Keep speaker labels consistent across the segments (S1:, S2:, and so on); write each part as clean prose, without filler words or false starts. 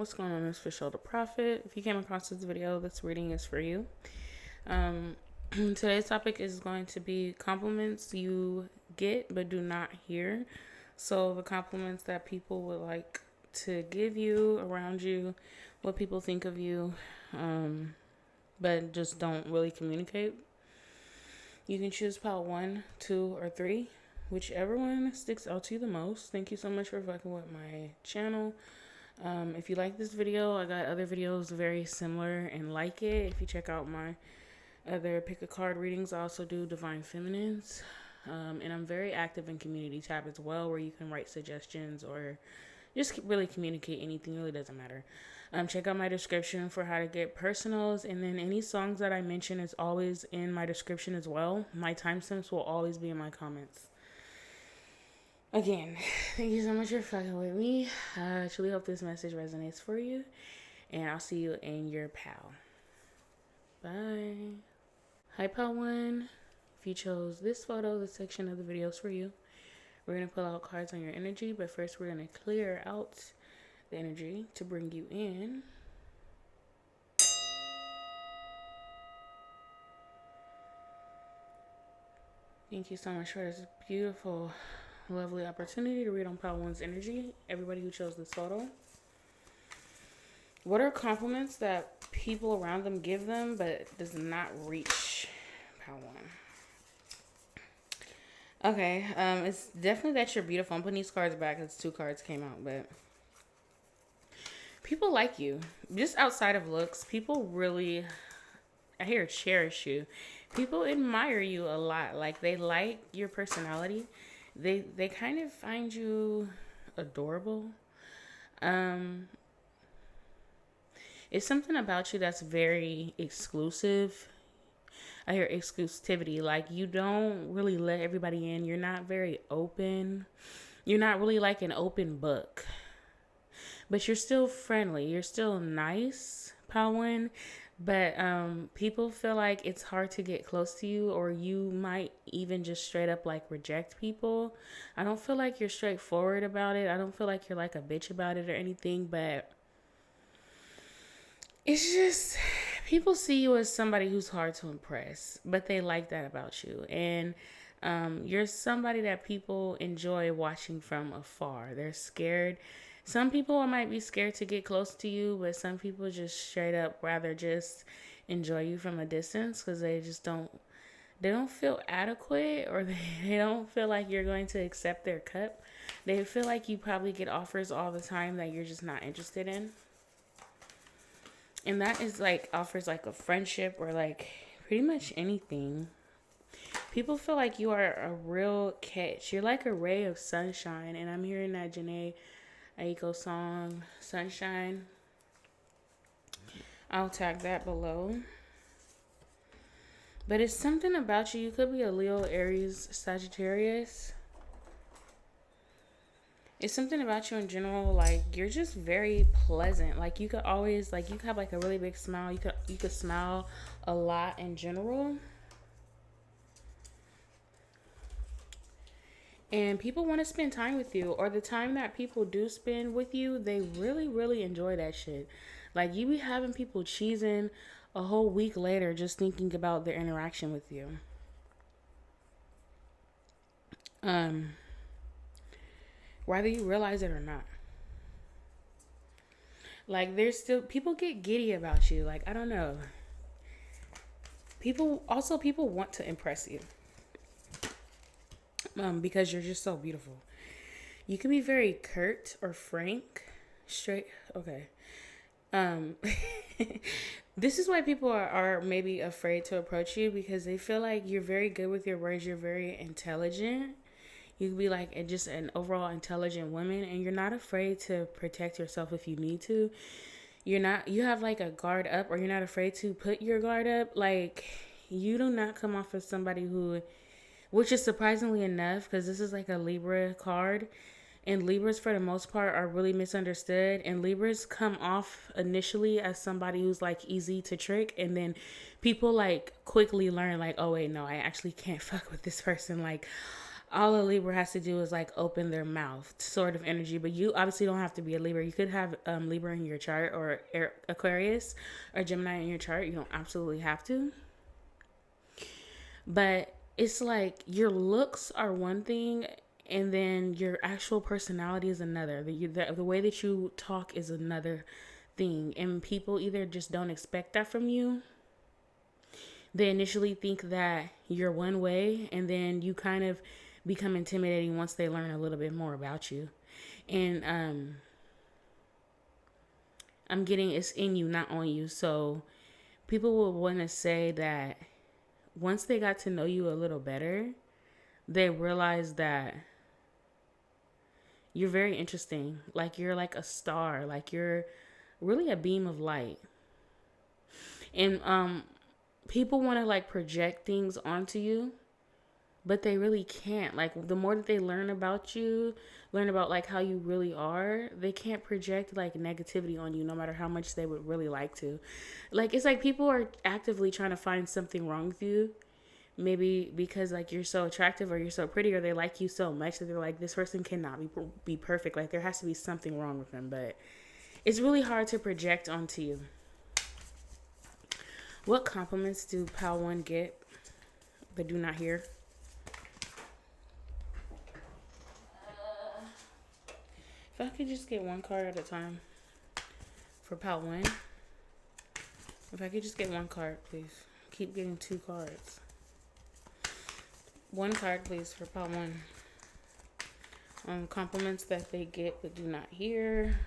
S1: what's going on? It's Fish the Prophet. If you came across this video, this reading is for you. Today's topic is going to be compliments you get but do not hear. So the compliments that people would like to give you, around you, what people think of you, but just don't really communicate. You can choose pile 1, 2, or 3, whichever one sticks out to you the most. Thank you so much for fucking with my channel. If you like this video, I got other videos very similar and like it. If you check out my other pick a card readings, I also do Divine Feminines. And I'm very active in community tab as well, where you can write suggestions or just really communicate anything. It really doesn't matter. Check out my description for how to get personals. And then any songs that I mention is always in my description as well. My timestamps will always be in my comments. Again, thank you so much for fucking with me. I truly hope this message resonates for you. And I'll see you in your pal. Bye. Hi, pal 1. If you chose this photo, this section of the video is for you. We're going to pull out cards on your energy. But first, we're going to clear out the energy to bring you in. Thank you so much for this beautiful, lovely opportunity to read on pile 1's energy. Everybody who chose this photo. What are compliments that people around them give them but does not reach pile 1? Okay, it's definitely that you're beautiful. I'm putting these cards back because 2 cards came out, but people like you. Just outside of looks, people really, I hear, cherish you. People admire you a lot. Like, they like your personality. They kind of find you adorable. It's something about you that's very exclusive. I hear exclusivity. Like, you don't really let everybody in. You're not very open. You're not really like an open book. But you're still friendly. You're still nice, pile 1. But people feel like it's hard to get close to you, or you might even just straight up like reject people. I don't feel like you're straightforward about it. I don't feel like you're like a bitch about it or anything, but it's just people see you as somebody who's hard to impress, but they like that about you. And you're somebody that people enjoy watching from afar. They're scared. Some people might be scared to get close to you, but some people just straight up rather just enjoy you from a distance because they don't feel adequate, or they don't feel like you're going to accept their cup. They feel like you probably get offers all the time that you're just not interested in. And that is like offers like a friendship or like pretty much anything. People feel like you are a real catch. You're like a ray of sunshine. And I'm hearing that Janae Aiko song, Sunshine. I'll tag that below. But it's something about you. You could be a Leo, Aries, Sagittarius. It's something about you in general. Like, you're just very pleasant. Like, you could always, like, you could have like a really big smile. You could smile a lot in general. And people want to spend time with you, or the time that people do spend with you, they really, really enjoy that shit. Like, you be having people cheesing a whole week later just thinking about their interaction with you. Whether you realize it or not. Like, there's still, people get giddy about you. Like, I don't know. People want to impress you. Because you're just so beautiful. You can be very curt or frank. Straight. Okay. This is why people are maybe afraid to approach you, because they feel like you're very good with your words. You're very intelligent. You can be like just an overall intelligent woman, and you're not afraid to protect yourself if you need to. You have like a guard up, or you're not afraid to put your guard up. Like, you do not come off as somebody who, which is surprisingly enough, because this is like a Libra card. And Libras, for the most part, are really misunderstood. And Libras come off initially as somebody who's like easy to trick. And then people like quickly learn like, oh, wait, no, I actually can't fuck with this person. Like, all a Libra has to do is like open their mouth sort of energy. But you obviously don't have to be a Libra. You could have Libra in your chart, or Aquarius or Gemini in your chart. You don't absolutely have to. But it's like your looks are one thing, and then your actual personality is another. The way that you talk is another thing. And people either just don't expect that from you. They initially think that you're one way, and then you kind of become intimidating once they learn a little bit more about you. And I'm getting it's in you, not on you. So people will want to say that once they got to know you a little better, they realize that you're very interesting. Like you're like a star. Like you're really a beam of light. And people want to like project things onto you, but they really can't. Like the more that they learn about you, learn about like how you really are, they can't project like negativity on you no matter how much they would really like to. Like it's like people are actively trying to find something wrong with you. Maybe because like you're so attractive or you're so pretty or they like you so much that they're like, this person cannot be perfect. Like there has to be something wrong with them. But it's really hard to project onto you. What compliments do Pal 1 get but do not hear? If I could just get one card at a time for Pal 1. If I could just get one card, please. Keep getting 2 cards. One card, please, for Pal 1. Compliments that they get but do not hear.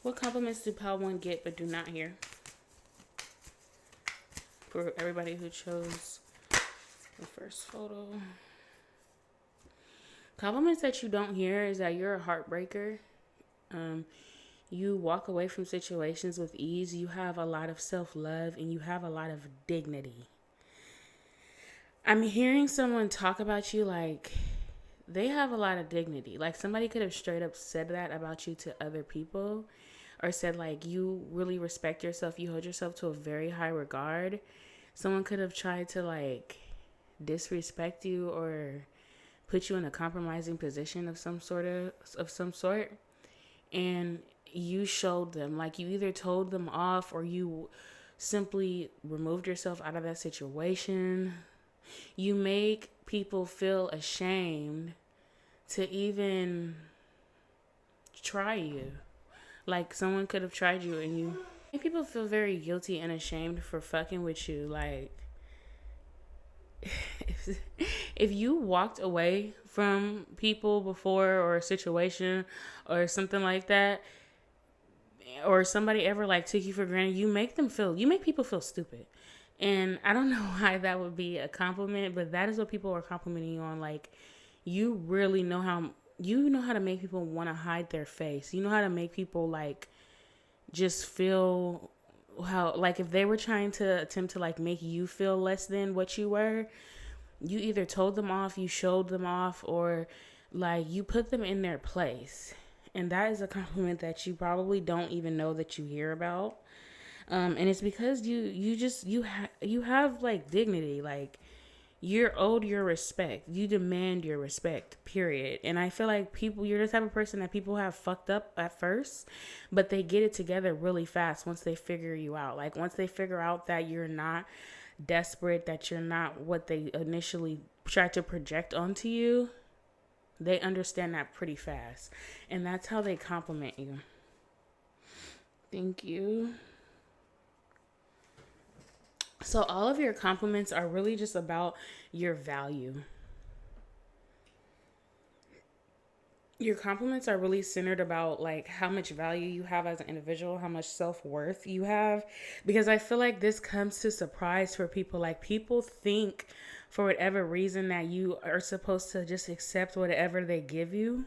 S1: What compliments do Pal 1 get but do not hear? For everybody who chose the first photo. Compliments that you don't hear is that you're a heartbreaker. You walk away from situations with ease. You have a lot of self-love and you have a lot of dignity. I'm hearing someone talk about you like they have a lot of dignity. Like somebody could have straight up said that about you to other people, or said like you really respect yourself. You hold yourself to a very high regard. Someone could have tried to like disrespect you or put you in a compromising position of some sort. And you showed them, like you either told them off or you simply removed yourself out of that situation. You make people feel ashamed to even try you. Like someone could have tried you and you make people feel very guilty and ashamed for fucking with you. Like if you walked away from people before or a situation or something like that, or somebody ever like took you for granted, you make people feel stupid. And I don't know why that would be a compliment, but that is what people are complimenting you on. Like you really know how to make people want to hide their face. You know how to make people like just feel how, like if they were trying to attempt to like make you feel less than what you were, you either told them off, you showed them off, or like you put them in their place. And that is a compliment that you probably don't even know that you hear about. And it's because you have like dignity. Like you're owed your respect. You demand your respect, period. And I feel like you're the type of person that people have fucked up at first, but they get it together really fast once they figure you out. Like once they figure out that you're not desperate, that you're not what they initially tried to project onto you, they understand that pretty fast. And that's how they compliment you. Thank you. So all of your compliments are really just about your value. Your compliments are really centered about like how much value you have as an individual, how much self-worth you have. Because I feel like this comes to surprise for people. Like people think for whatever reason that you are supposed to just accept whatever they give you.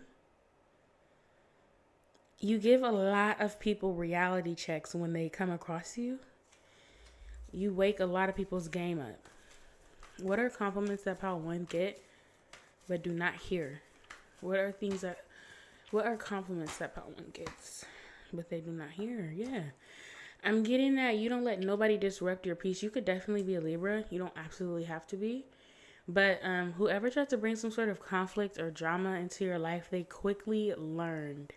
S1: You give a lot of people reality checks when they come across you. You wake a lot of people's game up. What are compliments that Pal 1 get but do not hear? What are compliments that Pal 1 gets but they do not hear. Yeah. I'm getting that you don't let nobody disrupt your peace. You could definitely be a Libra. You don't absolutely have to be. But whoever tried to bring some sort of conflict or drama into your life, they quickly learned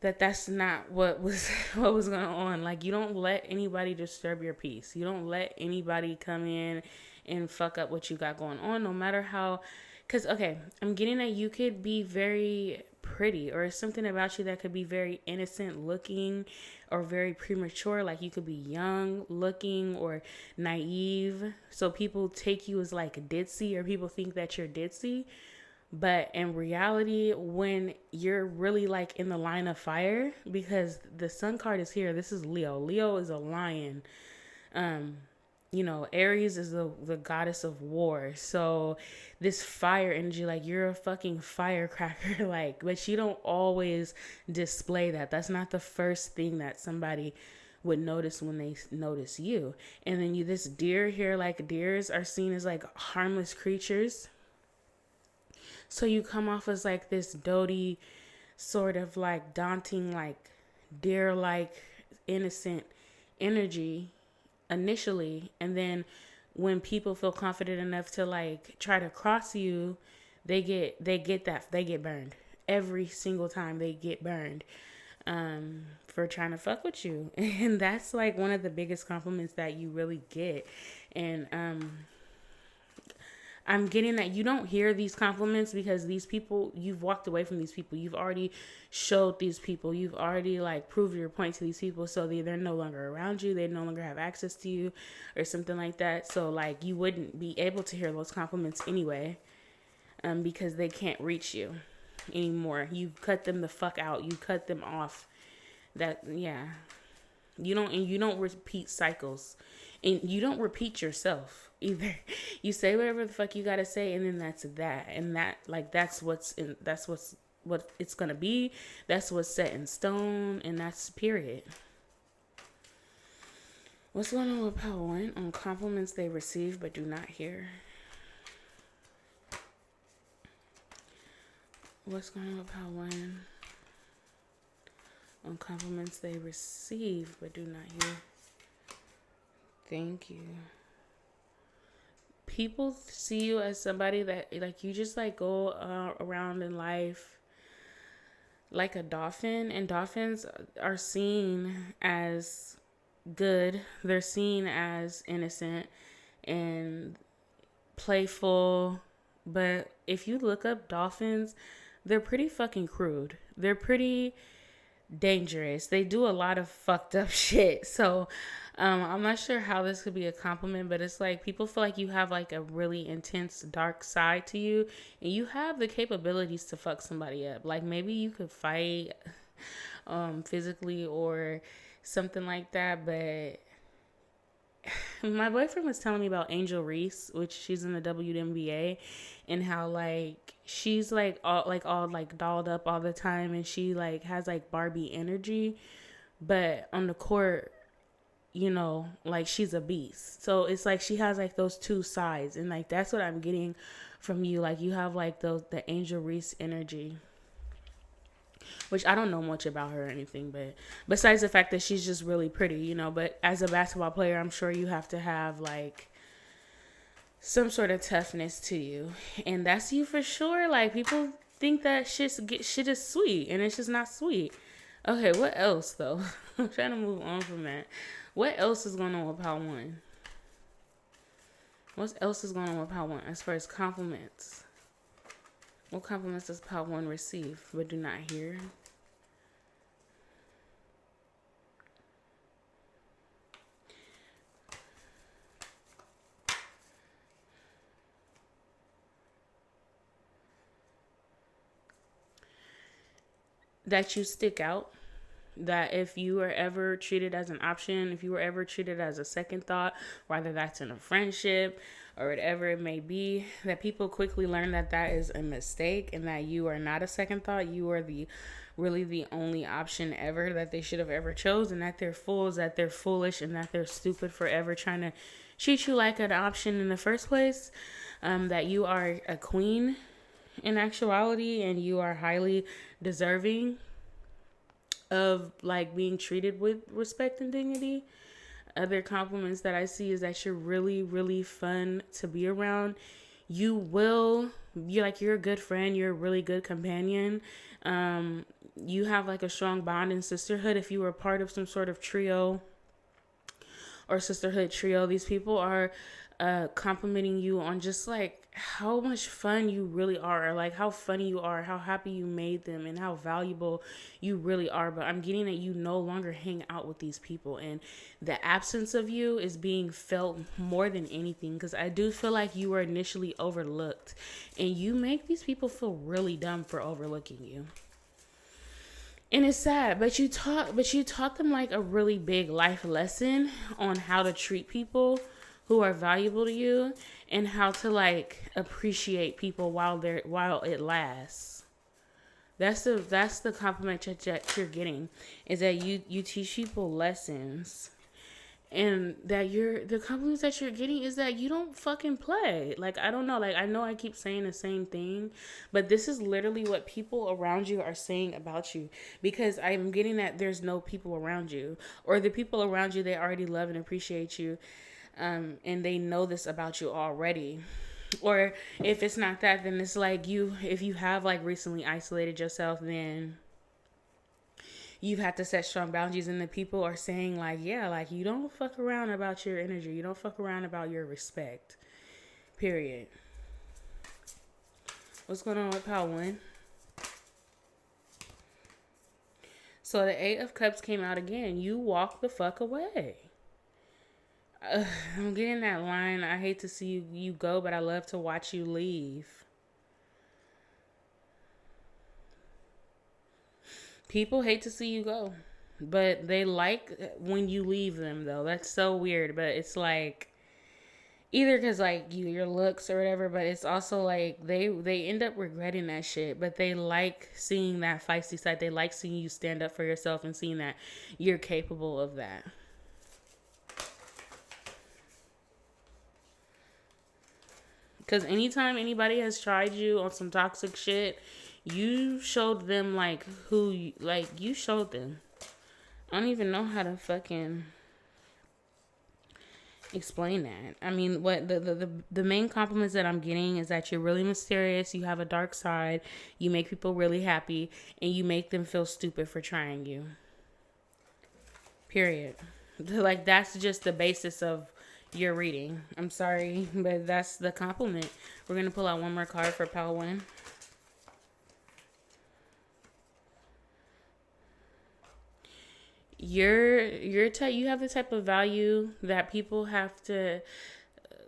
S1: that that's not what was what was going on. Like, you don't let anybody disturb your peace. You don't let anybody come in and fuck up what you got going on, no matter how. Because, okay, I'm getting that you could be very pretty, or something about you that could be very innocent looking or very premature. Like, you could be young looking or naive. So people take you as like ditzy, or people think that you're ditzy. But in reality, when you're really like in the line of fire, because the sun card is here, this is Leo. Leo is a lion. Aries is the goddess of war. So this fire energy, like, you're a fucking firecracker, like, but you don't always display that. That's not the first thing that somebody would notice when they notice you. And then this deer here, like, deers are seen as like harmless creatures. So you come off as like this doty, sort of like daunting, like deer-like innocent energy initially. And then when people feel confident enough to like try to cross you, they get burned. Every single time they get burned for trying to fuck with you. And that's like one of the biggest compliments that you really get. And I'm getting that you don't hear these compliments because these people, you've walked away from these people. You've already showed these people. You've already like proved your point to these people. So they're no longer around you. They no longer have access to you or something like that. So like you wouldn't be able to hear those compliments anyway, because they can't reach you anymore. You cut them the fuck out. You cut them off. You don't repeat cycles, and you don't repeat yourself either. You say whatever the fuck you gotta say, and then that's that. And that's what it's gonna be. That's what's set in stone, and that's period. What's going on with Power 1 on compliments they receive but do not hear? What's going on with Power 1 on compliments they receive but do not hear? Thank you. People see you as somebody that like you just like go around in life like a dolphin, and dolphins are seen as good. They're seen as innocent and playful. But if you look up dolphins, they're pretty fucking crude. They're pretty dangerous. They do a lot of fucked up shit. So I'm not sure how this could be a compliment, but it's like people feel like you have like a really intense dark side to you, and you have the capabilities to fuck somebody up. Like maybe you could fight physically or something like that. But my boyfriend was telling me about Angel Reese, which she's in the WNBA, and how like she's like all like dolled up all the time, and she like has like Barbie energy, but on the court, like she's a beast. So it's like she has like those two sides, and like that's what I'm getting from you. Like you have like the Angel Reese energy, which I don't know much about her or anything, but besides the fact that she's just really pretty, but as a basketball player, I'm sure you have to have like some sort of toughness to you, and that's you for sure. Like people think that shit is sweet, and it's just not sweet. Okay, what else though? I'm trying to move on from that. What else is going on with Power 1? What else is going on with Power 1 as far as compliments? What compliments does Power 1 receive but do not hear? That you stick out. That if you are ever treated as an option, if you were ever treated as a second thought, whether that's in a friendship or whatever it may be, that people quickly learn that that is a mistake, and that you are not a second thought. You are really the only option ever that they should have ever chosen, and that they're fools, that they're foolish, and that they're stupid for ever trying to treat you like an option in the first place. That you are a queen in actuality, and you are highly deserving. of like being treated with respect and dignity. Other compliments that I see is that you're really, really fun to be around. You're a good friend. You're a really good companion. You have like a strong bond in sisterhood. If you were part of some sort of trio or sisterhood trio, these people are complimenting you on just like how much fun you really are, like how funny you are, how happy you made them, and how valuable you really are. But I'm getting that you no longer hang out with these people, and the absence of you is being felt more than anything, because I do feel like you were initially overlooked, and you make these people feel really dumb for overlooking you. And it's sad, but you taught them like a really big life lesson on how to treat people who are valuable to you, and how to like appreciate people while it lasts. That's the compliment that you're getting, is that you teach people lessons, and that the compliments that you're getting is that you don't fucking play. Like, I don't know, like I know I keep saying the same thing, but this is literally what people around you are saying about you, because I'm getting that there's no people around you, or the people around you, they already love and appreciate you. And they know this about you already. Or if it's not that, then it's like if you have like recently isolated yourself, then you've had to set strong boundaries, and the people are saying like, yeah, like you don't fuck around about your energy. You don't fuck around about your respect. Period. What's going on with Pal 1? So the 8 of Cups came out again. You walk the fuck away. I'm getting that line. I hate to see you go, but I love to watch you leave. People hate to see you go, but they like when you leave them, though. That's so weird, but it's like either because like your looks or whatever, but it's also like they end up regretting that shit, but they like seeing that feisty side. They like seeing you stand up for yourself and seeing that you're capable of that. Because anytime anybody has tried you on some toxic shit, you showed them like you showed them. I don't even know how to fucking explain that. I mean, what the main compliments that I'm getting is that you're really mysterious, you have a dark side, you make people really happy, and you make them feel stupid for trying you. Period. Like, that's just the basis of your reading. I'm sorry, but that's the compliment. We're going to pull out one more card for Pal 1. You have the type of value that people have to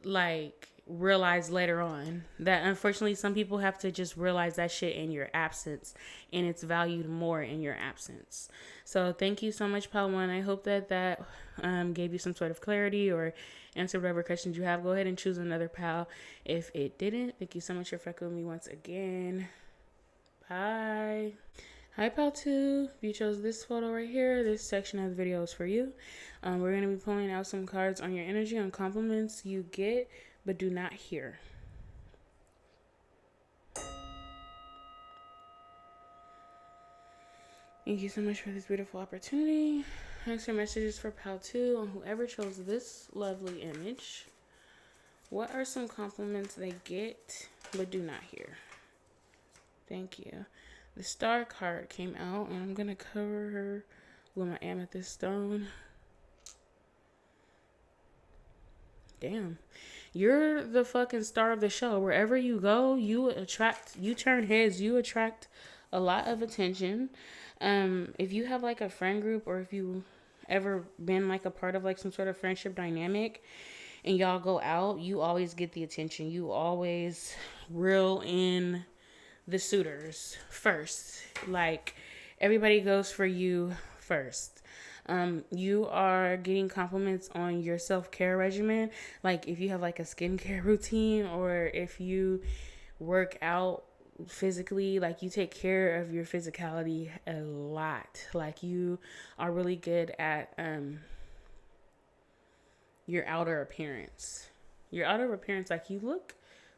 S1: like realize later on, that unfortunately some people have to just realize that shit in your absence, and it's valued more in your absence. So thank you so much, Pal 1. I hope that gave you some sort of clarity or answered whatever questions you have. Go ahead and choose another Pal if it didn't. Thank you so much for fucking with me once again. Bye. Hi, Pal 2. If you chose this photo right here, this section of the video is for you. We're going to be pulling out some cards on your energy, on compliments you get but do not hear. Thank you so much for this beautiful opportunity. Extra messages for Pal 2 on whoever chose this lovely image. What are some compliments they get but do not hear? Thank you. The Star card came out, and I'm going to cover her with my amethyst stone. Damn. You're the fucking star of the show. Wherever you go, you turn heads, you attract a lot of attention. If you have like a friend group, or if you ever been like a part of like some sort of friendship dynamic and y'all go out, you always get the attention. You always reel in the suitors first. Like, everybody goes for you first. You are getting compliments on your self-care regimen. Like, if you have like a skincare routine, or if you work out physically, like you take care of your physicality a lot. Like, you are really good at your outer appearance. Like, you look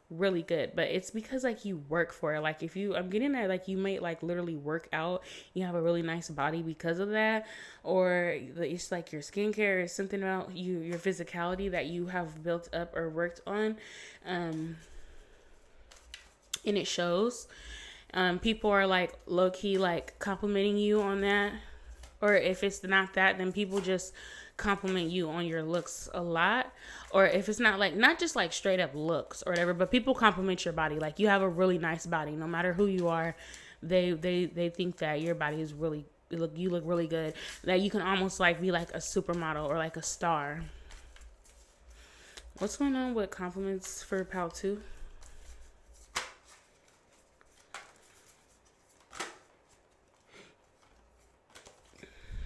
S1: really good, but it's because like you work for it. Like if you, I'm getting that like you may like literally work out, you have a really nice body because of that, or it's like your skincare is something about you, your physicality that you have built up or worked on, and it shows. People are like low key like complimenting you on that, or if it's not that, then people just compliment you on your looks a lot. Or if it's not like, not just like straight up looks or whatever, but people compliment your body. Like you have a really nice body, no matter who you are. They think that your body is really, you look really good, that you can almost like be like a supermodel or like a star. What's going on with compliments for Pal 2?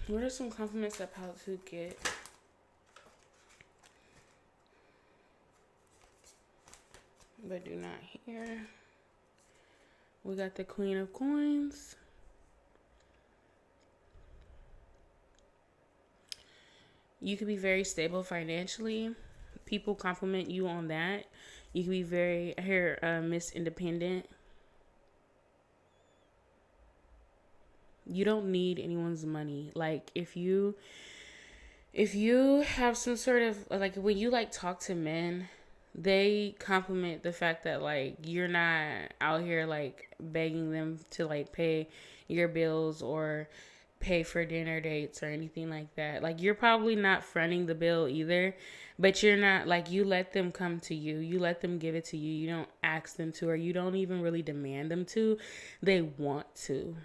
S1: What are some compliments that Pal 2 get? But do not hear. We got the Queen of Coins. You could be very stable financially. People compliment you on that. You can be very, Miss Independent. You don't need anyone's money. Like if you have some sort of like, when you like talk to men, they compliment the fact that like you're not out here like begging them to like pay your bills or pay for dinner dates or anything like that. Like you're probably not fronting the bill either, but you're not like, you let them come to you. You let them give it to you. You don't ask them to, or you don't even really demand them to. They want to.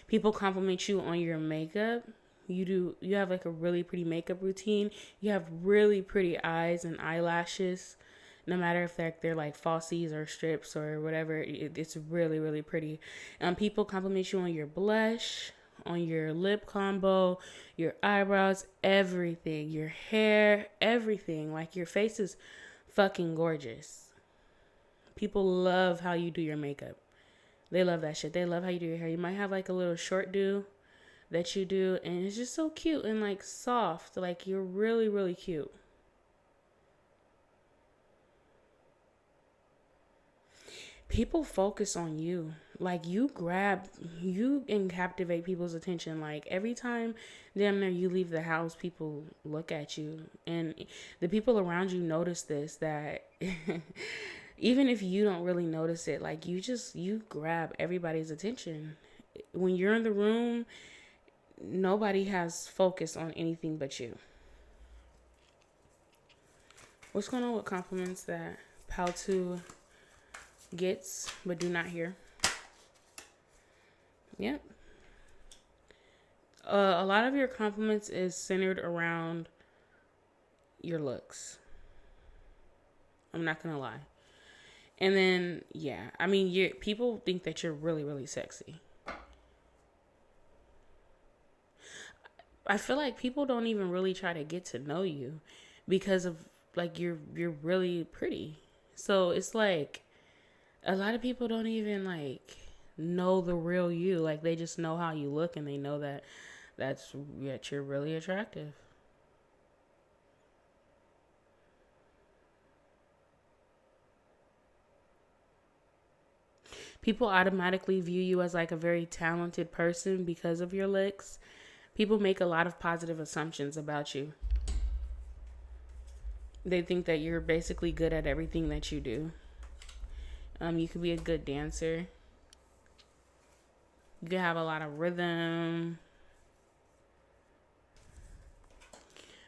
S1: People compliment you on your makeup. You have like a really pretty makeup routine. You have really pretty eyes and eyelashes. No matter if they're like falsies or strips or whatever, it's really, really pretty. People compliment you on your blush, on your lip combo, your eyebrows, everything, your hair, everything. Like your face is fucking gorgeous. People love how you do your makeup. They love that shit. They love how you do your hair. You might have like a little short do that you do, and it's just so cute and like soft. Like you're really, really cute. People focus on you. Like you and captivate people's attention. Like every time damn near you leave the house, people look at you, and the people around you notice this, that even if you don't really notice it, like you grab everybody's attention. When you're in the room, nobody has focus on anything but you. What's going on with compliments that Pal 2 gets but do not hear? Yep. A lot of your compliments is centered around your looks. I'm not gonna lie. And then, yeah, I mean, people think that you're really, really sexy. I feel like people don't even really try to get to know you because of like you're really pretty. So it's like a lot of people don't even like know the real you. Like they just know how you look, and they know that you're really attractive. People automatically view you as like a very talented person because of your looks. People make a lot of positive assumptions about you. They think that you're basically good at everything that you do. You could be a good dancer. You could have a lot of rhythm.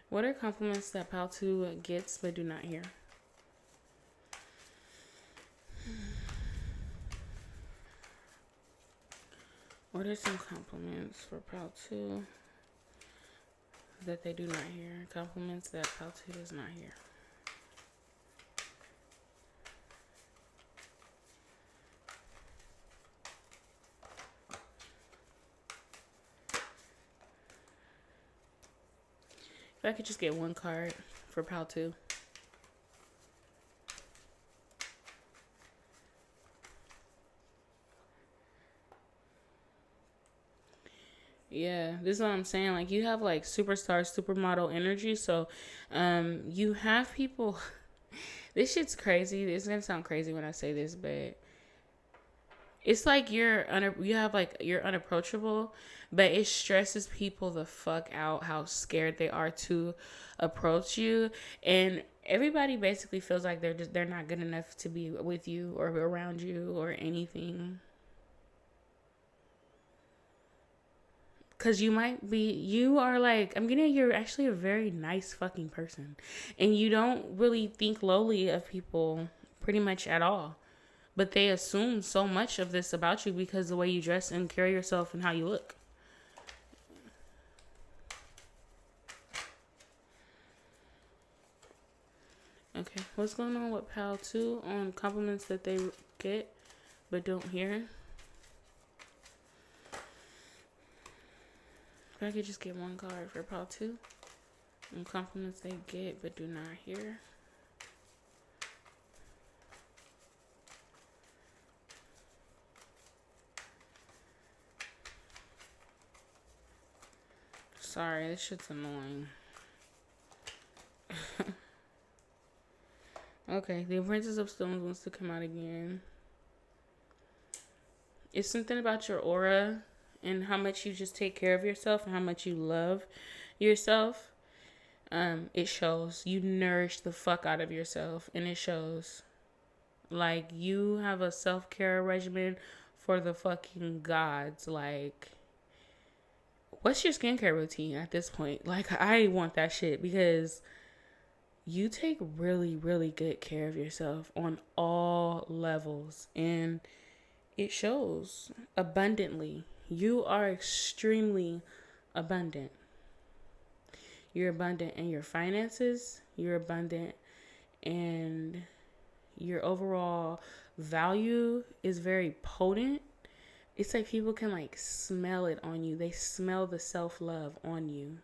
S1: What are compliments that Pal 2 gets but do not hear? What are some compliments for Pal 2 that they do not hear? Compliments that Pal 2 does not hear. If I could just get one card for Pal 2. Yeah, this is what I'm saying. Like you have like superstar, supermodel energy. So, you have people. This shit's crazy. It's gonna sound crazy when I say this, but it's like you're unapproachable, but it stresses people the fuck out how scared they are to approach you, and everybody basically feels like they're not good enough to be with you or around you or anything. Cause you are like, I'm getting, you're actually a very nice fucking person, and you don't really think lowly of people pretty much at all. But they assume so much of this about you because the way you dress and carry yourself and how you look. Okay, what's going on with Pal 2 on compliments that they get but don't hear? If I could just get one card for Pal 2 on compliments they get but do not hear. Sorry, this shit's annoying. Okay, the Princess of Stones wants to come out again. It's something about your aura and how much you just take care of yourself and how much you love yourself. It shows. You nourish the fuck out of yourself, and it shows. Like, you have a self-care regimen for the fucking gods. Like, what's your skincare routine at this point? Like, I want that shit because you take really, really good care of yourself on all levels, and it shows abundantly. You are extremely abundant. You're abundant in your finances. You're abundant, and your overall value is very potent. It's like people can like smell it on you. They smell the self-love on you.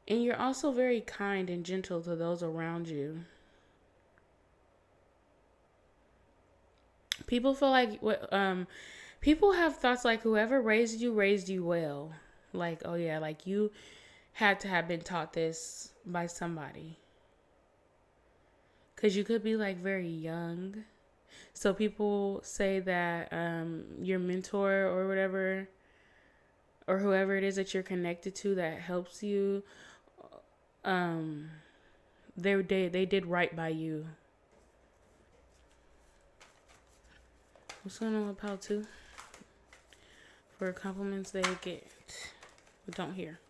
S1: And you're also very kind and gentle to those around you. People feel like people have thoughts like whoever raised you well. Like, oh yeah, like you had to have been taught this by somebody. Cause you could be like very young. So people say that your mentor or whatever, or whoever it is that you're connected to that helps you, they did right by you. What's going on with Pal 2? For compliments they get but don't hear.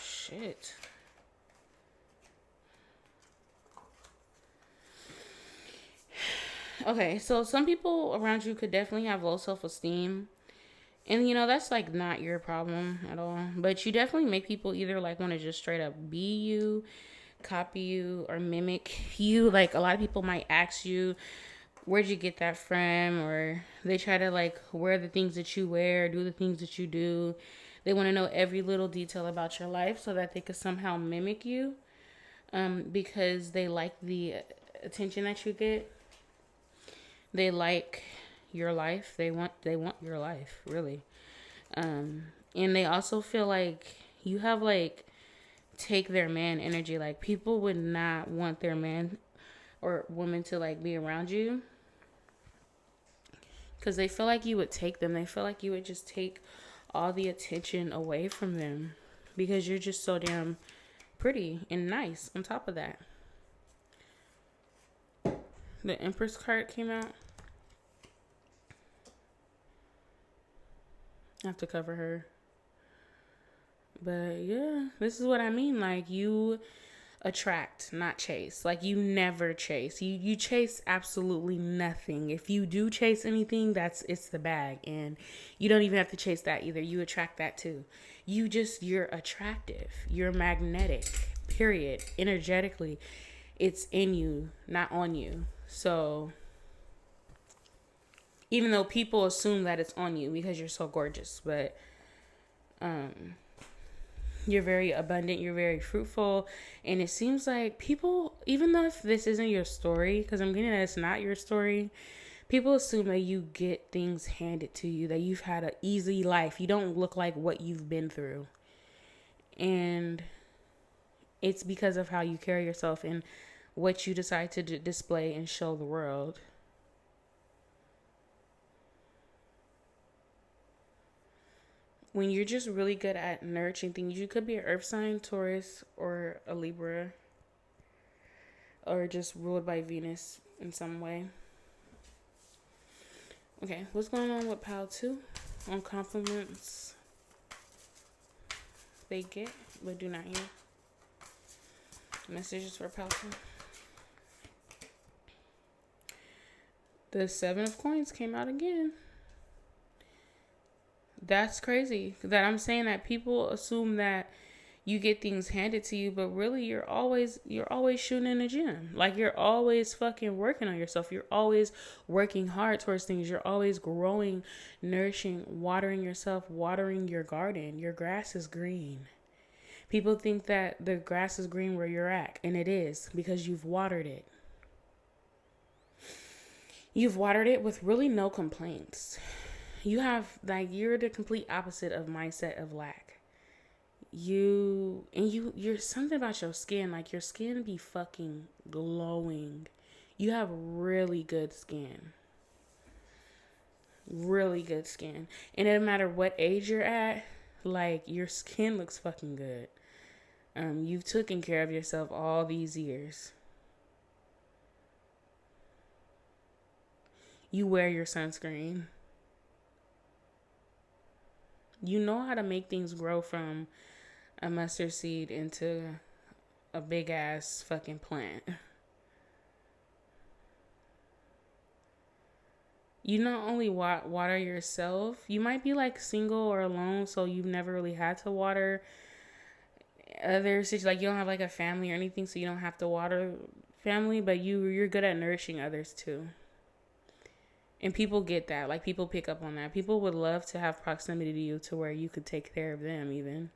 S1: Shit. Okay, so some people around you could definitely have low self-esteem. And, you know, that's, like, not your problem at all. But you definitely make people either, like, want to just straight up be you, copy you, or mimic you. Like, a lot of people might ask you, where'd you get that from? Or they try to, like, wear the things that you wear, do the things that you do. They want to know every little detail about your life so that they could somehow mimic you. Because they like the attention that you get. They like your life. They want your life, really. And they also feel like you have like take their man energy. Like people would not want their man or woman to like be around you because they feel like you would take them. They feel like you would just take all the attention away from them because you're just so damn pretty and nice on top of that. The Empress card came out. I have to cover her. But yeah, this is what I mean. Like you attract, not chase. Like you never chase. You chase absolutely nothing. If you do chase anything, it's the bag. And you don't even have to chase that either. You attract that too. You're attractive. You're magnetic. Period. Energetically. It's in you, not on you. So even though people assume that it's on you because you're so gorgeous, but you're very abundant, you're very fruitful, and it seems like people, even though if this isn't your story, because I'm getting that it's not your story, people assume that you get things handed to you, that you've had an easy life. You don't look like what you've been through. And It's because of how you carry yourself and what you decide to display and show the world. When you're just really good at nurturing things, you could be an earth sign, Taurus, or a Libra, or just ruled by Venus in some way. Okay, what's going on with Pal 2 on compliments they get but do not hear? Messages for Pal 2. The 7 of Coins came out again. That's crazy that I'm saying that people assume that you get things handed to you, but really you're always shooting in the gym. Like, you're always fucking working on yourself. You're always working hard towards things. You're always growing, nourishing, watering yourself, watering your garden. Your grass is green. People think that the grass is green where you're at, and it is because you've watered it. You've watered it with really no complaints. You're the complete opposite of mindset of lack. You're something about your skin. Like, your skin be fucking glowing. You have really good skin. Really good skin. And it doesn't matter what age you're at, like, your skin looks fucking good. You've taken care of yourself all these years. You wear your sunscreen. You know how to make things grow from a mustard seed into a big ass fucking plant. You not only water yourself, you might be like single or alone, so you've never really had to water others. Like, you don't have like a family or anything, so you don't have to water family, but you're good at nourishing others too. And people get that. Like, people pick up on that. People would love to have proximity to you to where you could take care of them even.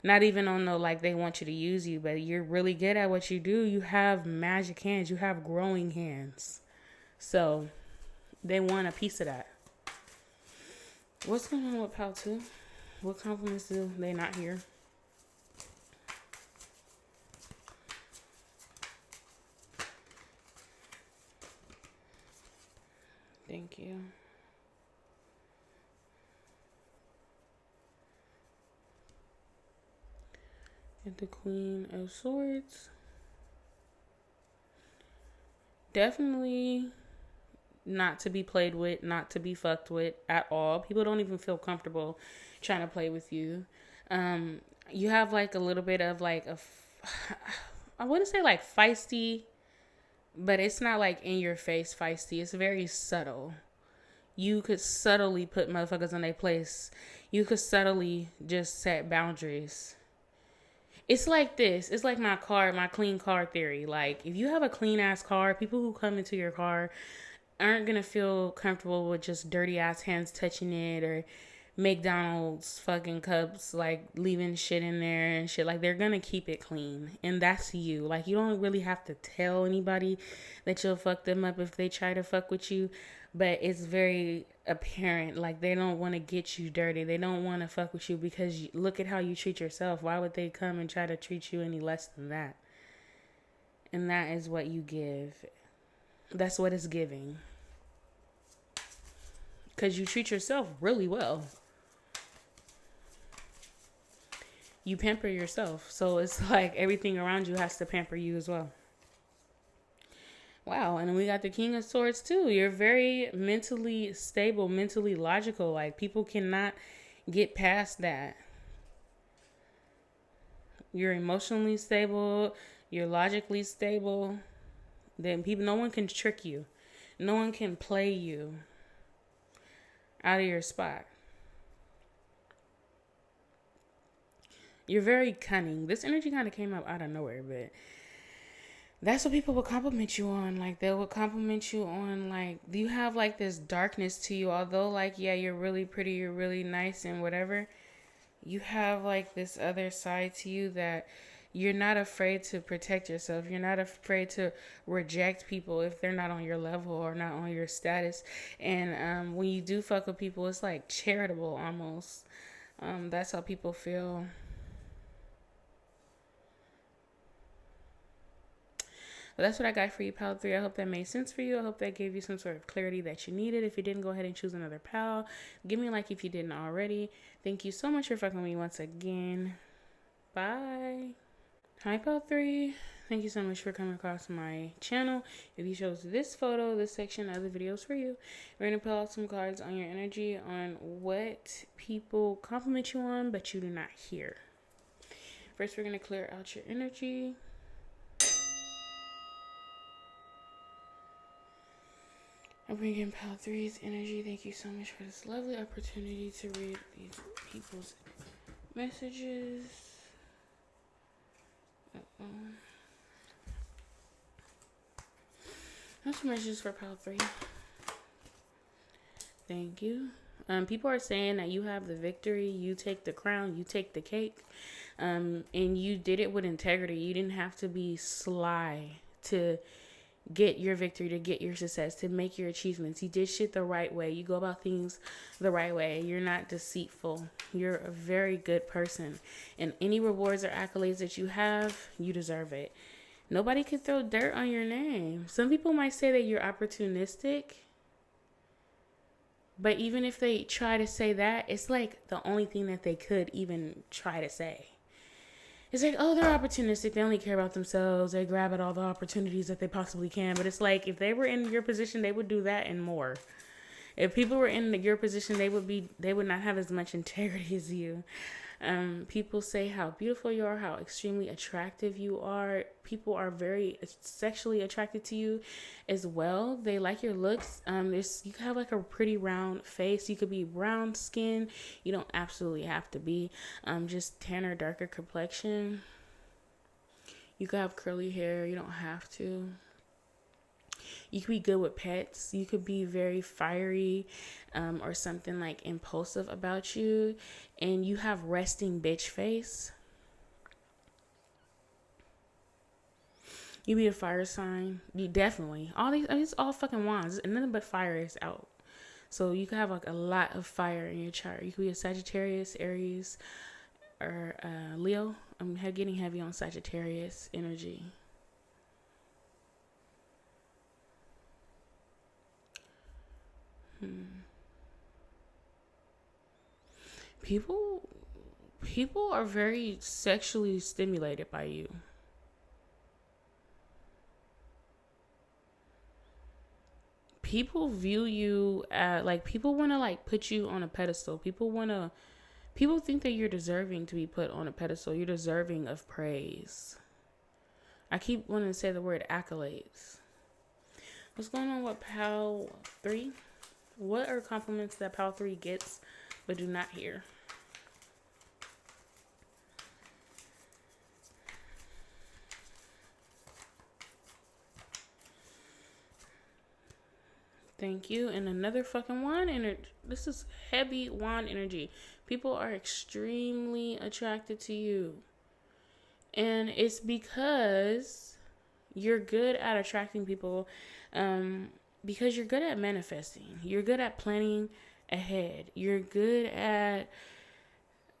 S1: Not even on the, like, they want you to use you, but you're really good at what you do. You have magic hands. You have growing hands. So, they want a piece of that. What's going on with Pal 2? What compliments do they not hear? Thank you. And the Queen of Swords. Definitely not to be played with, not to be fucked with at all. People don't even feel comfortable trying to play with you. You have like a little bit of like I wouldn't say like feisty, but it's not like in your face feisty. It's very subtle. You could subtly put motherfuckers in their place. You could subtly just set boundaries. It's like this. It's like my clean car theory. Like, if you have a clean ass car, people who come into your car aren't going to feel comfortable with just dirty ass hands touching it, or McDonald's fucking cups, like, leaving shit in there and shit. Like, they're going to keep it clean. And that's you. Like, you don't really have to tell anybody that you'll fuck them up if they try to fuck with you. But it's very apparent. Like, they don't want to get you dirty. They don't want to fuck with you because look at how you treat yourself. Why would they come and try to treat you any less than that? And that is what you give. That's what it's giving. Because you treat yourself really well. You pamper yourself. So it's like everything around you has to pamper you as well. Wow. And then we got the King of Swords too. You're very mentally stable, mentally logical. Like, people cannot get past that. You're emotionally stable. You're logically stable. Then no one can trick you. No one can play you out of your spot. You're very cunning. This energy kind of came up out of nowhere, but that's what people will compliment you on. Like, they will compliment you on, like, you have like this darkness to you. Although, like, yeah, you're really pretty, you're really nice and whatever, you have like this other side to you that you're not afraid to protect yourself. You're not afraid to reject people if they're not on your level or not on your status. And when you do fuck with people, it's like charitable almost. That's how people feel. But that's what I got for you, pal 3. I hope that made sense for you. I hope that gave you some sort of clarity that you needed. If you didn't, go ahead and choose another pal. Give me a like if you didn't already. Thank you so much for fucking with me once again. Bye. Hi, pal 3. Thank you so much for coming across my channel. If you chose this photo, this section, other videos for you, we're going to pull out some cards on your energy on what people compliment you on, but you do not hear. First, we're going to clear out your energy. I'm bringing pal 3's energy. Thank you so much for this lovely opportunity to read these people's messages. What's your messages for pal 3? Thank you. People are saying that you have the victory. You take the crown. You take the cake. And you did it with integrity. You didn't have to be sly to get your victory, to get your success, to make your achievements. You did shit the right way. You go about things the right way. You're not deceitful. You're a very good person. And any rewards or accolades that you have, you deserve it. Nobody can throw dirt on your name. Some people might say that you're opportunistic. But even if they try to say that, it's like the only thing that they could even try to say. It's like, oh, they're opportunistic. They only care about themselves. They grab at all the opportunities that they possibly can. But it's like, if they were in your position, they would do that and more. If people were in your position, they would not have as much integrity as you. People say how beautiful you are, how extremely attractive you are. People are very sexually attracted to you as well. They like your looks. You have like a pretty round face. You could be brown skin. You don't absolutely have to be just tan or darker complexion. You could have curly hair. You don't have to. You could be good with pets. You could be very fiery or something like impulsive about you. And you have resting bitch face. You be a fire sign. You definitely. It's all fucking wands. And nothing but fire is out. So you could have like a lot of fire in your chart. You could be a Sagittarius, Aries, or Leo. I'm getting heavy on Sagittarius energy. People are very sexually stimulated by you. People view you as like, people want to like put you on a pedestal. People think that you're deserving to be put on a pedestal. You're deserving of praise. I keep wanting to say the word accolades. What's going on with pal 3? What are compliments that pal 3 gets but do not hear? Thank you. And another fucking wand energy. This is heavy wand energy. People are extremely attracted to you. And it's because you're good at attracting people. Because you're good at manifesting. You're good at planning ahead. You're good at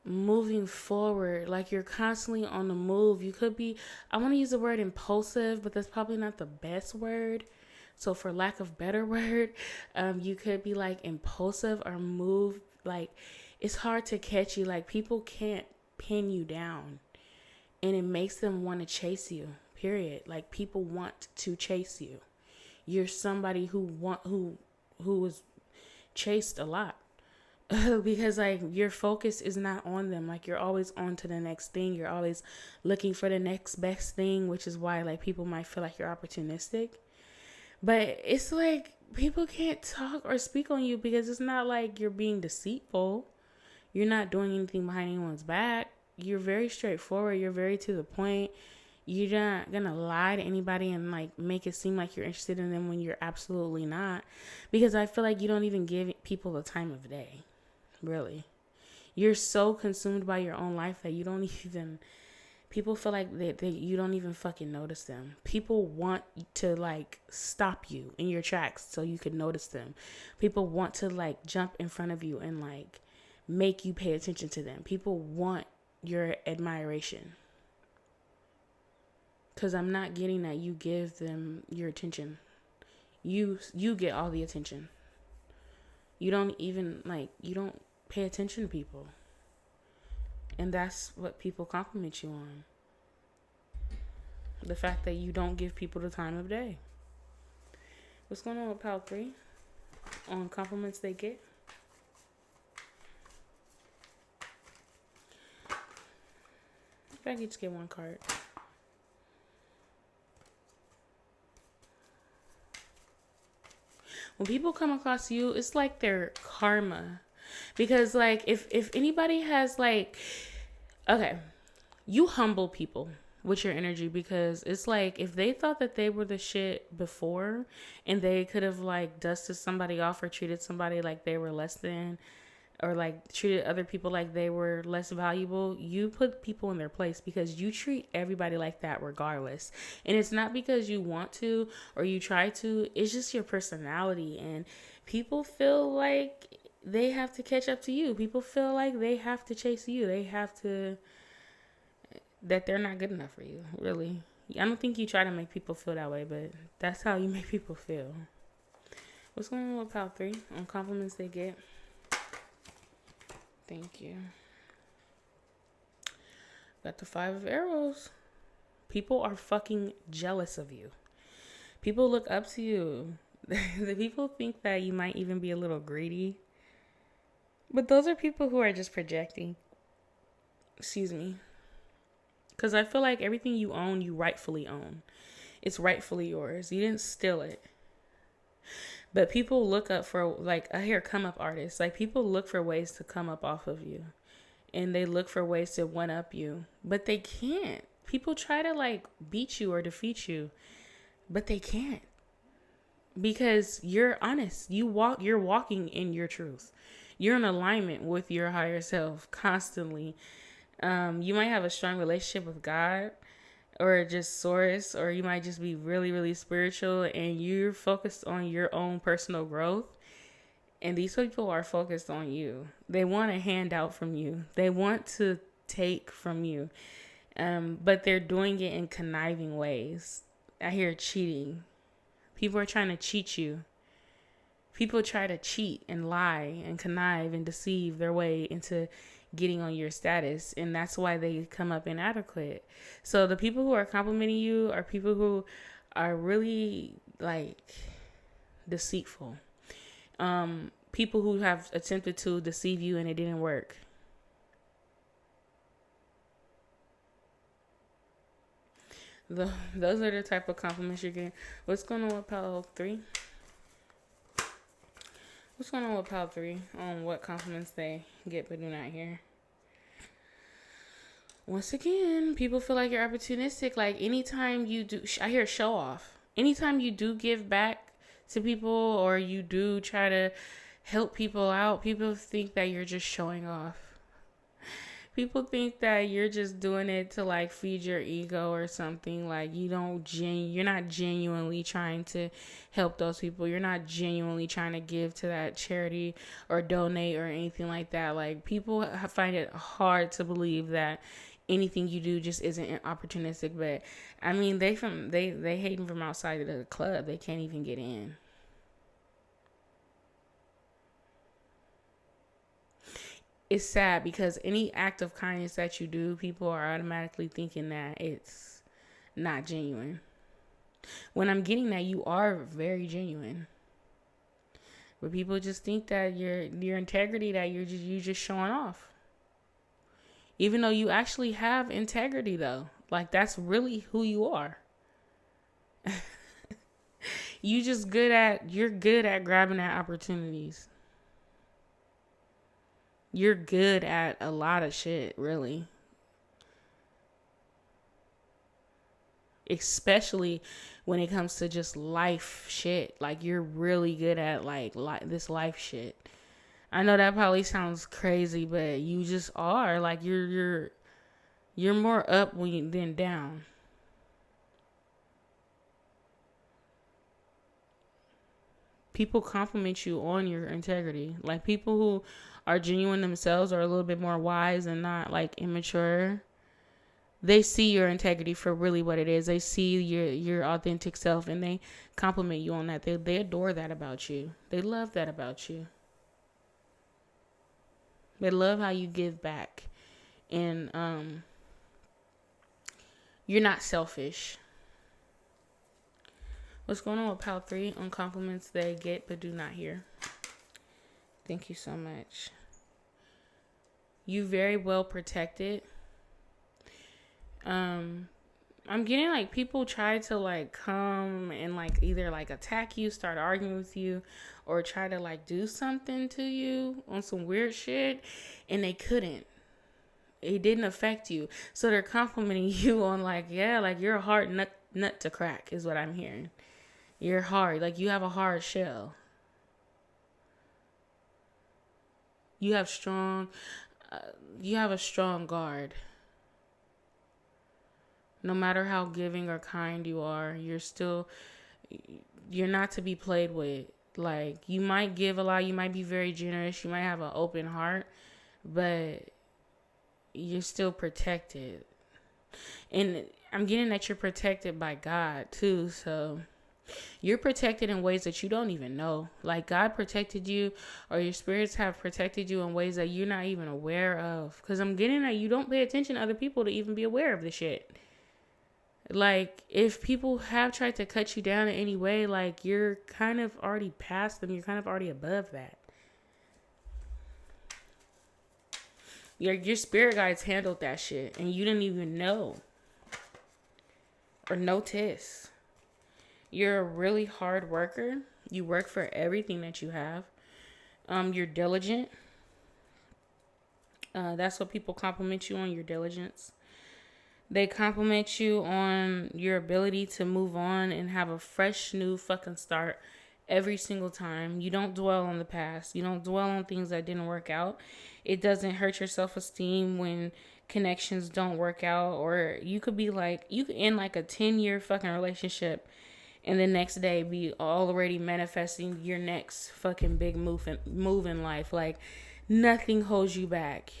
S1: moving forward. Like, you're constantly on the move. You could be, I want to use the word impulsive, but that's probably not the best word. So for lack of better word, you could be like impulsive or move. Like, it's hard to catch you. Like, people can't pin you down, and it makes them want to chase you, period. Like, people want to chase you. You're somebody who was chased a lot because like your focus is not on them. Like, you're always on to the next thing. You're always looking for the next best thing, which is why like people might feel like you're opportunistic. But it's like people can't talk or speak on you because it's not like you're being deceitful. You're not doing anything behind anyone's back. You're very straightforward. You're very to the point. You're not going to lie to anybody and like make it seem like you're interested in them when you're absolutely not. Because I feel like you don't even give people the time of day. Really. You're so consumed by your own life that you don't even... People feel like you don't even fucking notice them. People want to like stop you in your tracks so you can notice them. People want to like jump in front of you and like make you pay attention to them. People want your admiration. Because I'm not getting that you give them your attention. You get all the attention. You don't even, like, you don't pay attention to people. And that's what people compliment you on. The fact that you don't give people the time of day. What's going on with Pile 3? On compliments they get? If I could just get one card. When people come across you, it's like their karma. Because, like, if anybody has, like, okay, you humble people with your energy, because it's like if they thought that they were the shit before and they could have, like, dusted somebody off or treated somebody like they were less than, or like treated other people like they were less valuable, you put people in their place because you treat everybody like that regardless. And it's not because you want to or you try to, it's just your personality. And people feel like they have to catch up to you. People feel like they have to chase you. They have to, that they're not good enough for you, really. I don't think you try to make people feel that way, but that's how you make people feel. What's going on with Pile 3 on compliments they get? Thank you. Got the 5 of Arrows. People are fucking jealous of you. People look up to you. The people think that you might even be a little greedy. But those are people who are just projecting. Excuse me. Because I feel like everything you own, you rightfully own. It's rightfully yours. You didn't steal it. But people look up for, like, I hear come up artists. Like, people look for ways to come up off of you. And they look for ways to one up you. But they can't. People try to, like, beat you or defeat you. But they can't. Because you're honest. You're walking in your truth. You're in alignment with your higher self constantly. You might have a strong relationship with God or just source, or you might just be really, really spiritual and you're focused on your own personal growth. And these people are focused on you. They want a handout from you. They want to take from you. But they're doing it in conniving ways. I hear cheating. People are trying to cheat you. People try to cheat and lie and connive and deceive their way into getting on your status, and that's why they come up inadequate. So the people who are complimenting you are people who are really, like, deceitful. People who have attempted to deceive you and it didn't work. Those are the type of compliments you're getting. What's going on with Pile 3? What's going on with Pile 3 on what compliments they get but do not hear? Once again, people feel like you're opportunistic. Like, anytime you do, I hear show off. Anytime you do give back to people or you do try to help people out, people think that you're just showing off. People think that you're just doing it to, like, feed your ego or something. Like, you're not genuinely trying to help those people. You're not genuinely trying to give to that charity or donate or anything like that. Like, people find it hard to believe that anything you do just isn't opportunistic. But I mean, they hating from outside of the club. They can't even get in. It's sad because any act of kindness that you do, people are automatically thinking that it's not genuine. When I'm getting that you are very genuine. But people just think that your integrity, that you're just showing off. Even though you actually have integrity, though. Like, that's really who you are. You're good at grabbing at opportunities. You're good at a lot of shit, really. Especially when it comes to just life shit. Like, you're really good at, like this life shit. I know that probably sounds crazy, but you just are. Like, you're more up than down. People compliment you on your integrity. Like, people who are genuine themselves are a little bit more wise and not, like, immature. they see your integrity for really what it is. They see your authentic self, and they compliment you on that. They adore that about you. They love that about you. They love how you give back. And you're not selfish. What's going on with Pal 3 on compliments they get but do not hear? Thank you so much. You very well protected. I'm getting like people try to like come and like either like attack you, start arguing with you, or try to like do something to you on some weird shit, and they couldn't. It didn't affect you. So they're complimenting you on like, yeah, like you're a hard nut to crack is what I'm hearing. You're hard. Like you have a hard shell. You have a strong guard. No matter how giving or kind you are, you're not to be played with. Like you might give a lot, you might be very generous, you might have an open heart, but you're still protected. And I'm getting that you're protected by God too. So you're protected in ways that you don't even know. Like God protected you, or your spirits have protected you in ways that you're not even aware of. Because I'm getting that you don't pay attention to other people to even be aware of the shit. Like if people have tried to cut you down in any way, like you're kind of already past them. You're kind of already above that. Your spirit guides handled that shit and you didn't even know or notice. You're a really hard worker. You work for everything that you have. You're diligent. That's what people compliment you on, your diligence. They compliment you on your ability to move on and have a fresh new fucking start every single time. You don't dwell on the past. You don't dwell on things that didn't work out. It doesn't hurt your self-esteem when connections don't work out. Or you could be like, you could end like a 10-year fucking relationship and the next day be already manifesting your next fucking big move in life. Like nothing holds you back.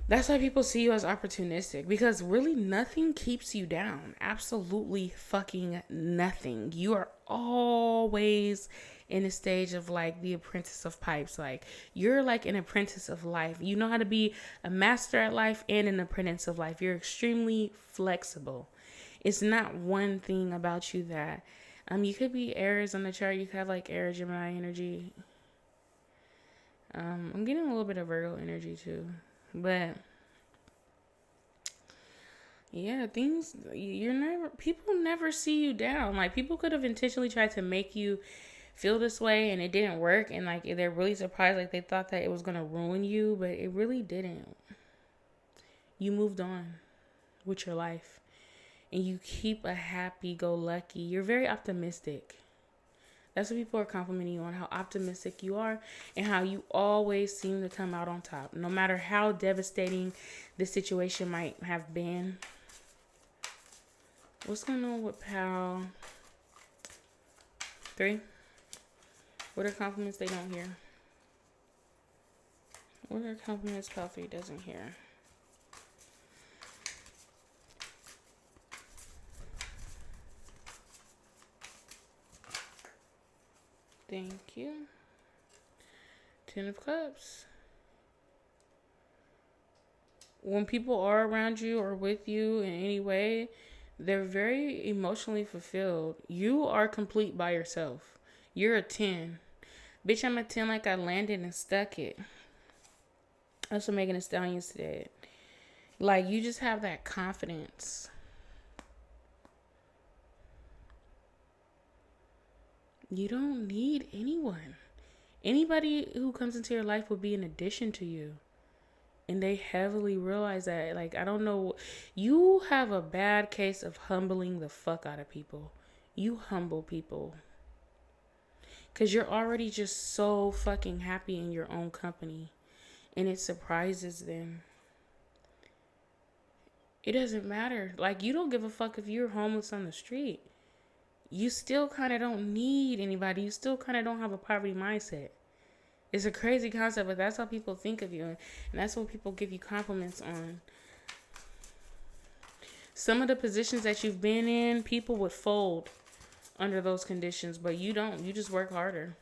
S1: That's why people see you as opportunistic, because really nothing keeps you down. Absolutely fucking nothing. You are always in a stage of like the apprentice of pipes. Like you're like an apprentice of life. You know how to be a master at life and an apprentice of life. You're extremely flexible. It's not one thing about you that you could be Aries on the chart. You could have like Aries, Gemini energy. I'm getting a little bit of Virgo energy too. But yeah, people never see you down. Like people could have intentionally tried to make you feel this way and it didn't work, and like they're really surprised, like they thought that it was gonna ruin you, but it really didn't. You moved on with your life and you keep a happy-go-lucky. You're very optimistic. That's what people are complimenting you on, how optimistic you are and how you always seem to come out on top. No matter how devastating the situation might have been. What's going on with Pal 3? What are compliments they don't hear? What are compliments Pal 3 doesn't hear? Thank you. 10 of Cups. When people are around you or with you in any way, they're very emotionally fulfilled. You are complete by yourself. You're a 10. Bitch, I'm a 10 like I landed and stuck it. That's what Megan Thee Stallion said. Like, you just have that confidence. You don't need anyone. Anybody who comes into your life will be an addition to you. And they heavily realize that. Like, I don't know. You have a bad case of humbling the fuck out of people. You humble people. Because you're already just so fucking happy in your own company. And it surprises them. It doesn't matter. Like, you don't give a fuck if you're homeless on the street. You still kind of don't need anybody. You still kind of don't have a poverty mindset. It's a crazy concept, but that's how people think of you. And that's what people give you compliments on. Some of the positions that you've been in, people would fold under those conditions, but you don't. You just work harder.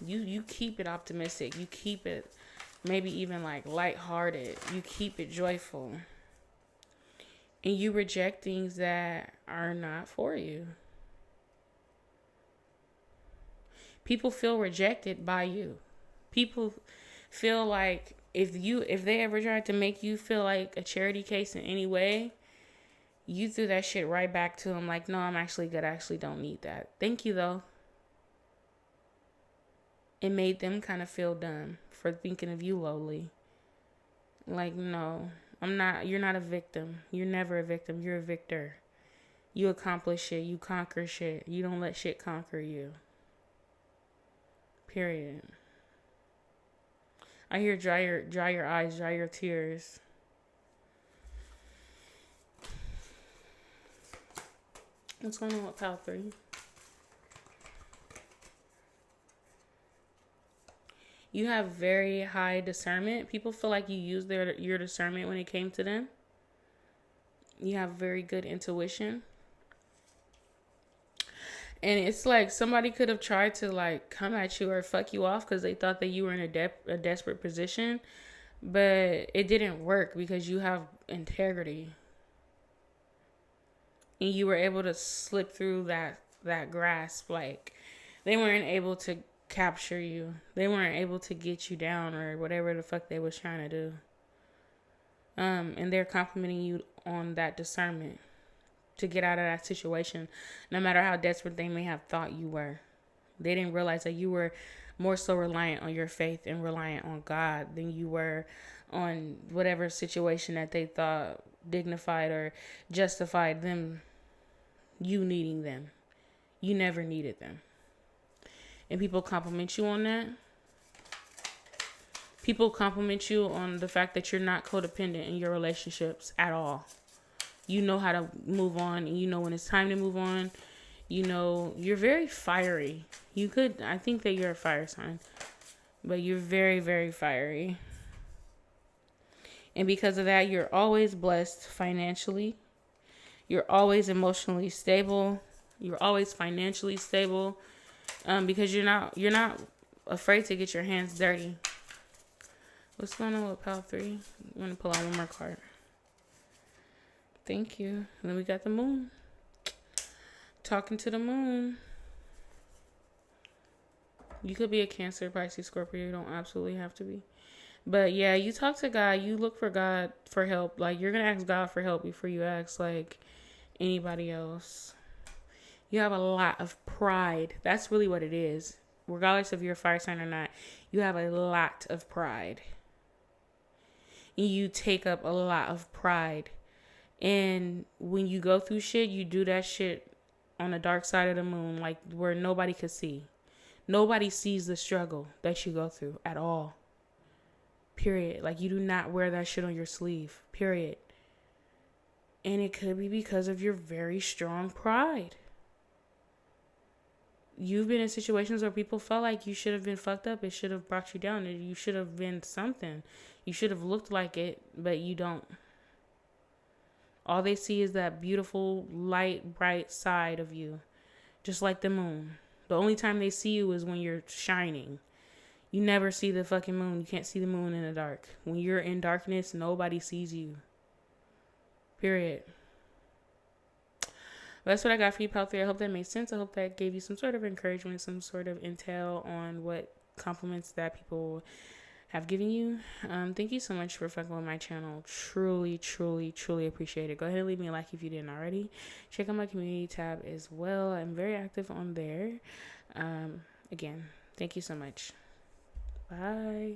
S1: You keep it optimistic. You keep it maybe even like lighthearted. You keep it joyful. And you reject things that are not for you. People feel rejected by you. People feel like if they ever tried to make you feel like a charity case in any way, you threw that shit right back to them like, no, I'm actually good. I actually don't need that. Thank you, though. It made them kind of feel dumb for thinking of you lowly. Like, no, I'm not. You're not a victim. You're never a victim. You're a victor. You accomplish shit. You conquer shit. You don't let shit conquer you. Period. I hear dry your eyes, dry your tears. What's going on with Pal 3? You have very high discernment. People feel like you used your discernment when it came to them. You have very good intuition. And it's like somebody could have tried to like come at you or fuck you off because they thought that you were in a desperate position. But it didn't work because you have integrity. And you were able to slip through that grasp. Like they weren't able to capture you. They weren't able to get you down or whatever the fuck they was trying to do. And they're complimenting you on that discernment to get out of that situation, no matter how desperate they may have thought you were. They didn't realize that you were more so reliant on your faith and reliant on God than you were on whatever situation that they thought dignified or justified them, you needing them. You never needed them. And people compliment you on that. People compliment you on the fact that you're not codependent in your relationships at all. You know how to move on, and you know when it's time to move on. You know, you're very fiery. I think that you're a fire sign, but you're very, very fiery. And because of that, you're always blessed financially. You're always emotionally stable. You're always financially stable, because you're not afraid to get your hands dirty. What's going on with Pal 3? I'm going to pull out one more card. Thank you. And then we got the moon. Talking to the moon. You could be a Cancer, Pisces, Scorpio. You don't absolutely have to be. But yeah, you talk to God. You look for God for help. Like, you're going to ask God for help before you ask, like, anybody else. You have a lot of pride. That's really what it is. Regardless if you're a fire sign or not, you have a lot of pride. You take up a lot of pride. And when you go through shit, you do that shit on the dark side of the moon, like where nobody could see. Nobody sees the struggle that you go through at all. Period. Like, you do not wear that shit on your sleeve. Period. And it could be because of your very strong pride. You've been in situations where people felt like you should have been fucked up. It should have brought you down. You should have been something. You should have looked like it, but you don't. All they see is that beautiful, light, bright side of you. Just like the moon. The only time they see you is when you're shining. You never see the fucking moon. You can't see the moon in the dark. When you're in darkness, nobody sees you. Period. That's what I got for you, Pal 3. I hope that made sense. I hope that gave you some sort of encouragement, some sort of intel on what compliments that people have given you. Thank you so much for fucking with my channel. Truly, truly, truly appreciate it. Go ahead and leave me a like if you didn't already. Check out my community tab as well. I'm very active on there. Again, thank you so much. Bye.